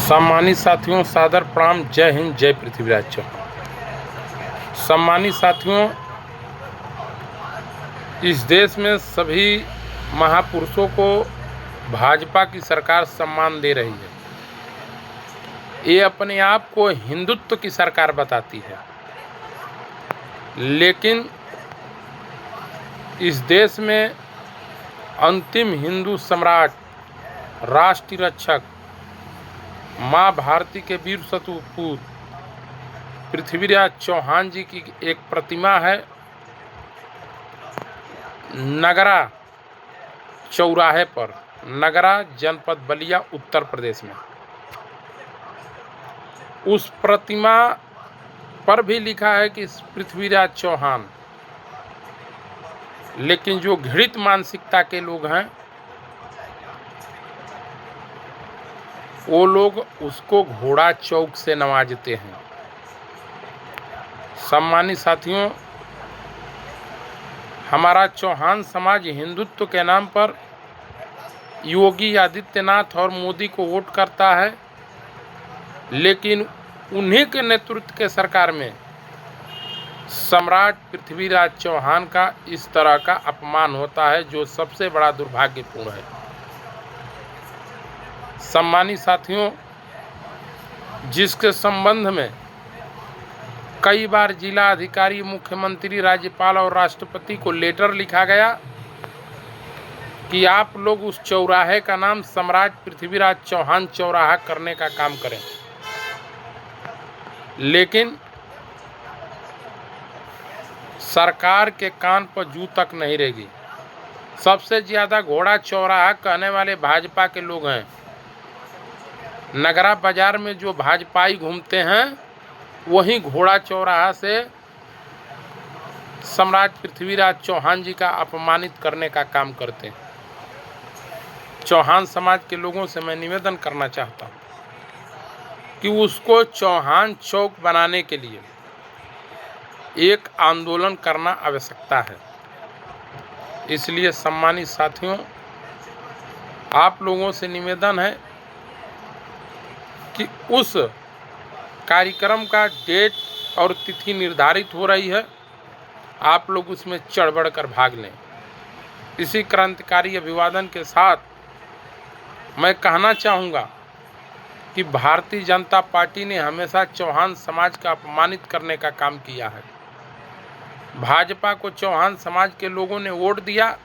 सम्मानित साथियों, सादर प्रणाम। जय हिंद, जय पृथ्वीराज चौहान। सम्मानित साथियों, इस देश में सभी महापुरुषों को भाजपा की सरकार सम्मान दे रही है। ये अपने आप को हिंदुत्व की सरकार बताती है, लेकिन इस देश में अंतिम हिंदू सम्राट, राष्ट्र रक्षक, माँ भारती के वीर सपूत पृथ्वीराज चौहान जी की एक प्रतिमा है नगरा चौराहे पर, नगरा जनपद बलिया, उत्तर प्रदेश में। उस प्रतिमा पर भी लिखा है कि पृथ्वीराज चौहान, लेकिन जो घृणित मानसिकता के लोग हैं वो लोग उसको घोड़ा चौक से नवाजते हैं। सम्मानित साथियों, हमारा चौहान समाज हिंदुत्व के नाम पर योगी आदित्यनाथ और मोदी को वोट करता है, लेकिन उन्हीं के नेतृत्व के सरकार में सम्राट पृथ्वीराज चौहान का इस तरह का अपमान होता है, जो सबसे बड़ा दुर्भाग्यपूर्ण है। सम्मानित साथियों, जिसके संबंध में कई बार जिला अधिकारी, मुख्यमंत्री, राज्यपाल और राष्ट्रपति को लेटर लिखा गया कि आप लोग उस चौराहे का नाम सम्राट पृथ्वीराज चौहान चौराहा करने का काम करें, लेकिन सरकार के कान पर जू तक नहीं रहेगी। सबसे ज़्यादा घोड़ा चौराहा कहने वाले भाजपा के लोग हैं। नगरा बाजार में जो भाजपाई घूमते हैं वही घोड़ा चौराहा से सम्राट पृथ्वीराज चौहान जी का अपमानित करने का काम करते हैं। चौहान समाज के लोगों से मैं निवेदन करना चाहता हूं कि उसको चौहान चौक बनाने के लिए एक आंदोलन करना आवश्यकता है। इसलिए सम्मानित साथियों, आप लोगों से निवेदन है कि उस कार्यक्रम का डेट और तिथि निर्धारित हो रही है, आप लोग उसमें चढ़ बढ़ कर भाग लें। इसी क्रांतिकारी अभिवादन के साथ मैं कहना चाहूँगा कि भारतीय जनता पार्टी ने हमेशा चौहान समाज का अपमानित करने का काम किया है। भाजपा को चौहान समाज के लोगों ने वोट दिया,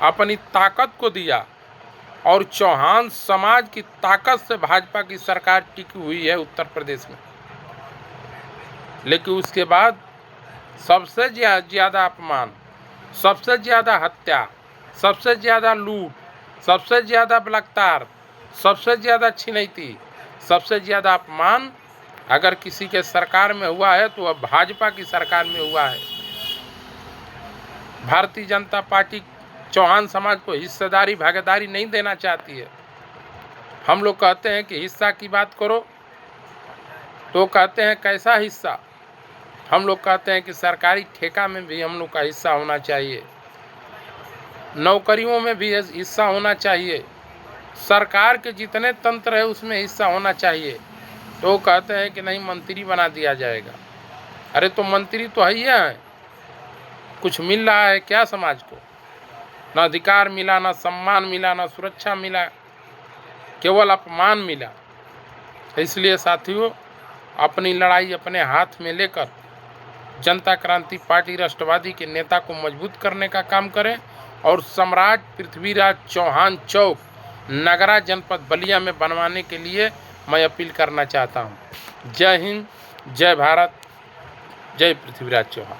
अपनी ताकत को दिया, और चौहान समाज की ताकत से भाजपा की सरकार टिकी हुई है उत्तर प्रदेश में। लेकिन उसके बाद सबसे ज़्यादा अपमान, सबसे ज़्यादा हत्या, सबसे ज़्यादा लूट, सबसे ज़्यादा बलात्कार, सबसे ज़्यादा छिनैती, सबसे ज़्यादा अपमान अगर किसी के सरकार में हुआ है तो अब भाजपा की सरकार में हुआ है। भारतीय जनता पार्टी चौहान समाज को हिस्सेदारी, भागीदारी नहीं देना चाहती है। हम लोग कहते हैं कि हिस्सा की बात करो, तो कहते हैं कैसा हिस्सा। हम लोग कहते हैं कि सरकारी ठेका में भी हम लोग का हिस्सा होना चाहिए, नौकरियों में भी हिस्सा होना चाहिए, सरकार के जितने तंत्र है उसमें हिस्सा होना चाहिए। तो कहते हैं कि नहीं, मंत्री बना दिया जाएगा। अरे तो मंत्री तो है ही है, कुछ मिल रहा है क्या समाज को? ना अधिकार मिला, ना सम्मान मिला, ना सुरक्षा मिला, केवल अपमान मिला। इसलिए साथियों, अपनी लड़ाई अपने हाथ में लेकर जनता क्रांति पार्टी राष्ट्रवादी के नेता को मजबूत करने का काम करें और सम्राट पृथ्वीराज चौहान चौक नगरा जनपद बलिया में बनवाने के लिए मैं अपील करना चाहता हूं। जय हिंद, जय भारत, जय पृथ्वीराज चौहान।